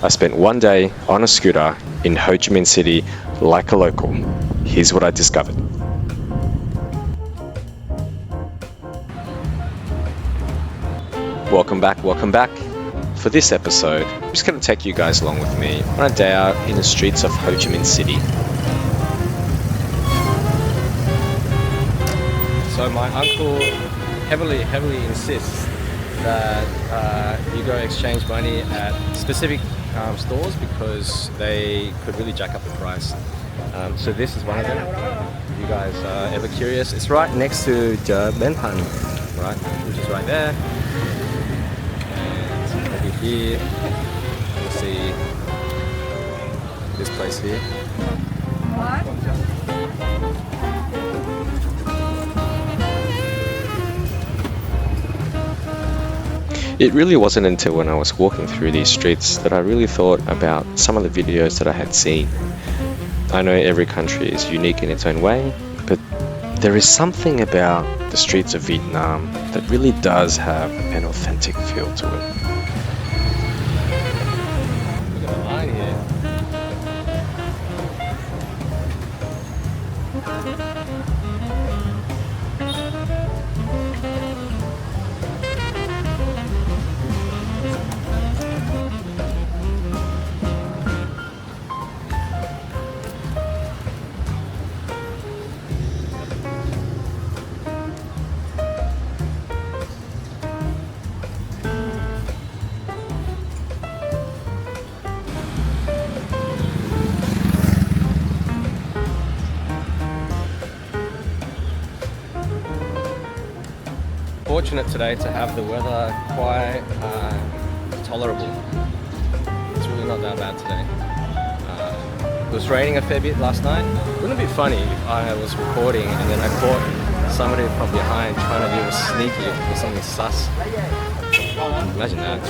I spent one day on a scooter in Ho Chi Minh City like a local. Here's what I discovered. Welcome back. For this episode, I'm just going to take you guys along with me on a day out in the streets of Ho Chi Minh City. So my uncle heavily insists that you go exchange money at specific stores because they could really jack up the price. So this is one of them. If you guys are ever curious, it's right next to the Benpan, right, which is right there. And over here, you'll see this place here. It really wasn't until when I was walking through these streets that I really thought about some of the videos that I had seen. I know every country is unique in its own way, but there is something about the streets of Vietnam that really does have an authentic feel to it. Look at the line here. Fortunate today to have the weather quite tolerable. It's really not that bad today. It was raining a fair bit last night. Wouldn't it be funny if I was recording and then I caught somebody from behind trying to be a sneaky or something sus? Imagine that.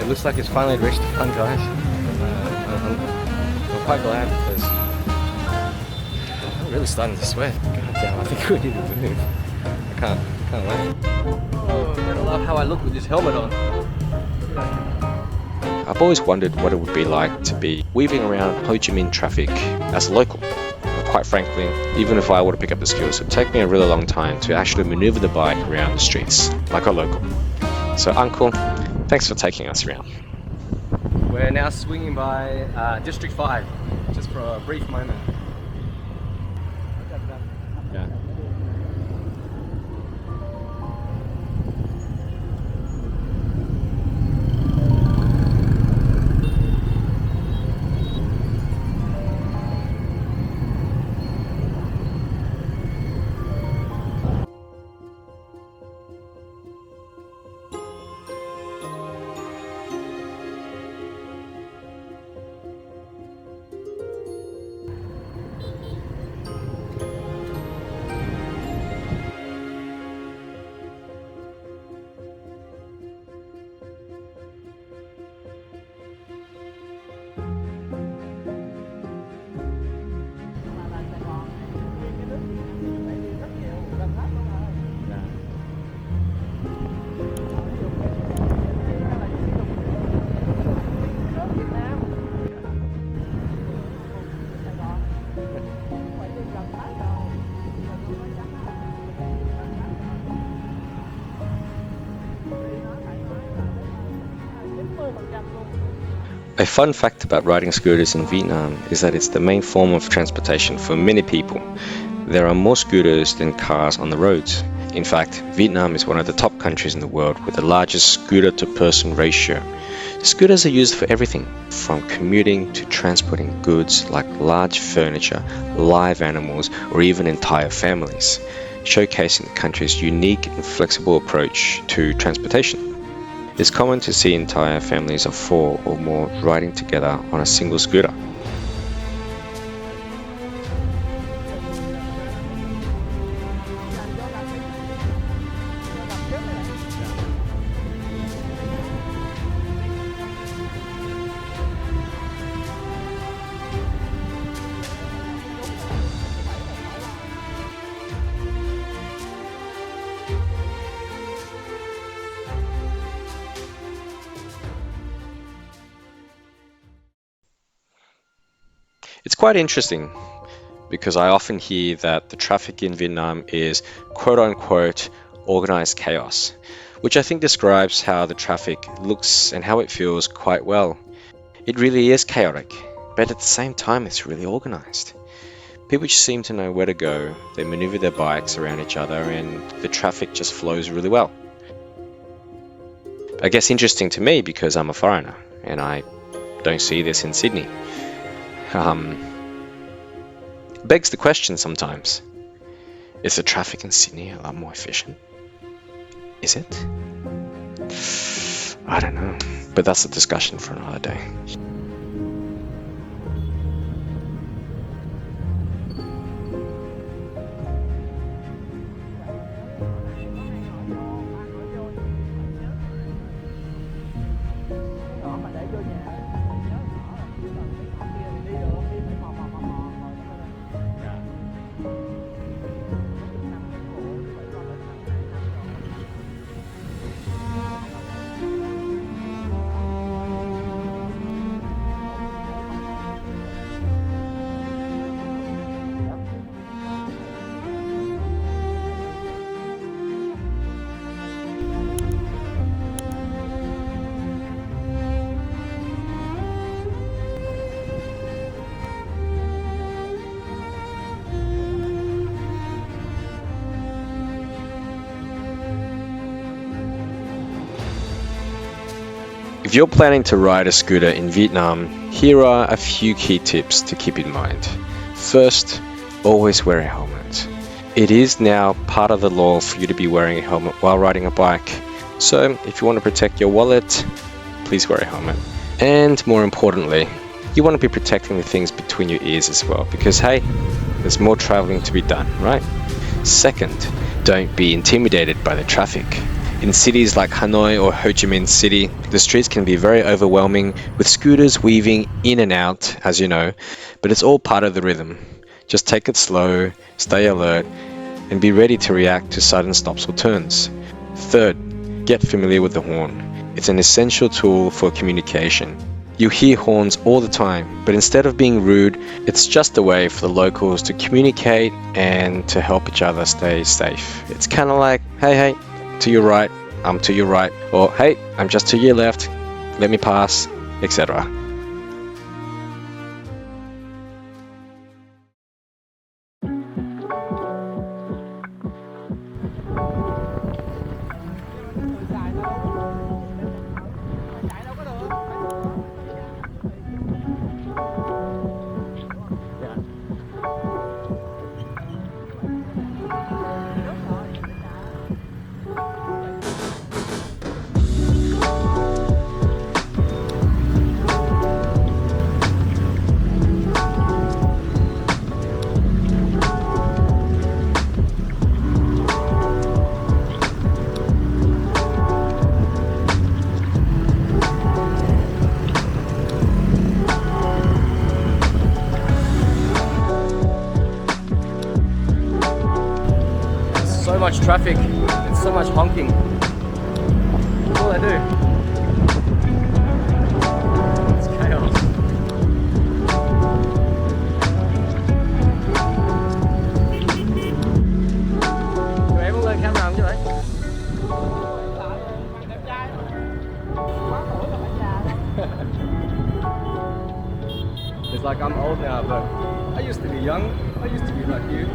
It looks like it's finally reached the front, guys. I'm quite glad because I'm really starting to sweat. God damn, I think we need to move. I can't wait. Oh, you're gonna love how I look with this helmet on. I've always wondered what it would be like to be weaving around Ho Chi Minh traffic as a local. Quite frankly, even if I were to pick up the skills, it would take me a really long time to actually maneuver the bike around the streets like a local. So Uncle, thanks for taking us around. We're now swinging by District 5, just for a brief moment. Yeah. A fun fact about riding scooters in Vietnam is that it's the main form of transportation for many people. There are more scooters than cars on the roads. In fact, Vietnam is one of the top countries in the world with the largest scooter-to-person ratio. Scooters are used for everything, from commuting to transporting goods like large furniture, live animals, or even entire families, showcasing the country's unique and flexible approach to transportation. It's common to see entire families of 4 or more riding together on a single scooter. It's quite interesting because I often hear that the traffic in Vietnam is quote unquote organized chaos, which I think describes how the traffic looks and how it feels quite well. It really is chaotic, but at the same time, it's really organized. People just seem to know where to go, they maneuver their bikes around each other, and the traffic just flows really well. I guess interesting to me because I'm a foreigner and I don't see this in Sydney. Begs the question sometimes, is the traffic in Sydney a lot more efficient? Is it? I don't know, but that's a discussion for another day. If you're planning to ride a scooter in Vietnam, here are a few key tips to keep in mind. First, always wear a helmet. It is now part of the law for you to be wearing a helmet while riding a bike. So if you want to protect your wallet, please wear a helmet. And more importantly, you want to be protecting the things between your ears as well, because hey, there's more traveling to be done, right? Second, don't be intimidated by the traffic. In cities like Hanoi or Ho Chi Minh City, the streets can be very overwhelming with scooters weaving in and out, as you know, but it's all part of the rhythm. Just take it slow, stay alert, and be ready to react to sudden stops or turns. Third, get familiar with the horn. It's an essential tool for communication. You hear horns all the time, but instead of being rude, it's just a way for the locals to communicate and to help each other stay safe. It's kind of like, hey, to your right, I'm to your right, or hey, I'm just to your left, let me pass, etc. So much traffic and so much honking. That's all I do. It's chaos. Tụi em muốn lên camera không chứ vậy? It's like I'm old now, but I used to be young. I used to be like you.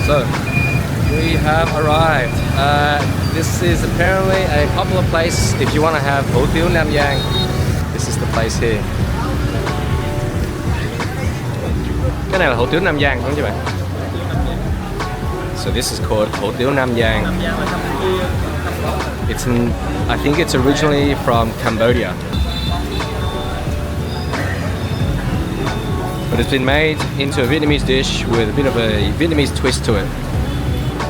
So, we have arrived. This is apparently a popular place if you want to have Hủ tiếu Nam Giang. This is the place here. Cái này là hủ tiếu Nam Giang đúng không các bạn? So this is called hủ tiếu Nam Giang. I think it's originally from Cambodia. But it's been made into a Vietnamese dish with a bit of a Vietnamese twist to it.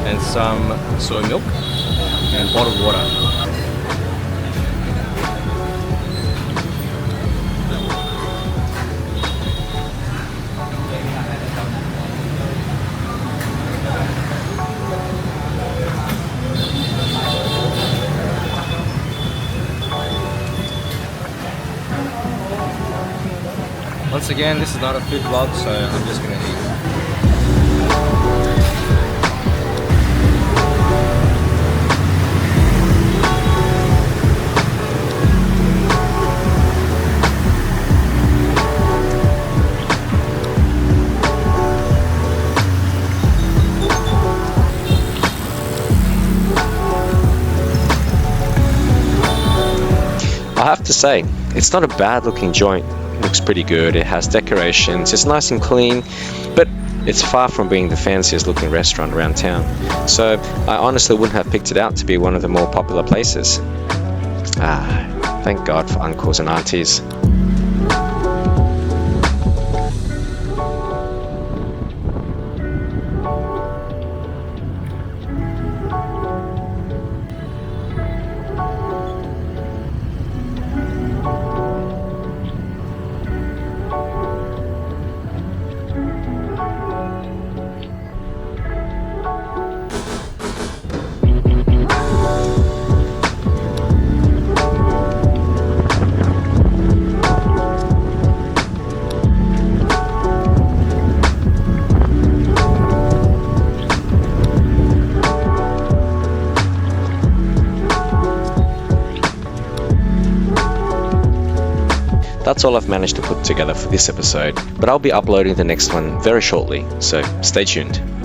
And some soy milk and bottled water. again, this is not a food vlog, so I'm just gonna eat. I have to say, it's not a bad looking joint. It looks pretty good. It has decorations. It's nice and clean, but it's far from being the fanciest looking restaurant around town. So I honestly wouldn't have picked it out to be one of the more popular places. Thank God for uncles and aunties. That's all I've managed to put together for this episode, but I'll be uploading the next one very shortly, so stay tuned.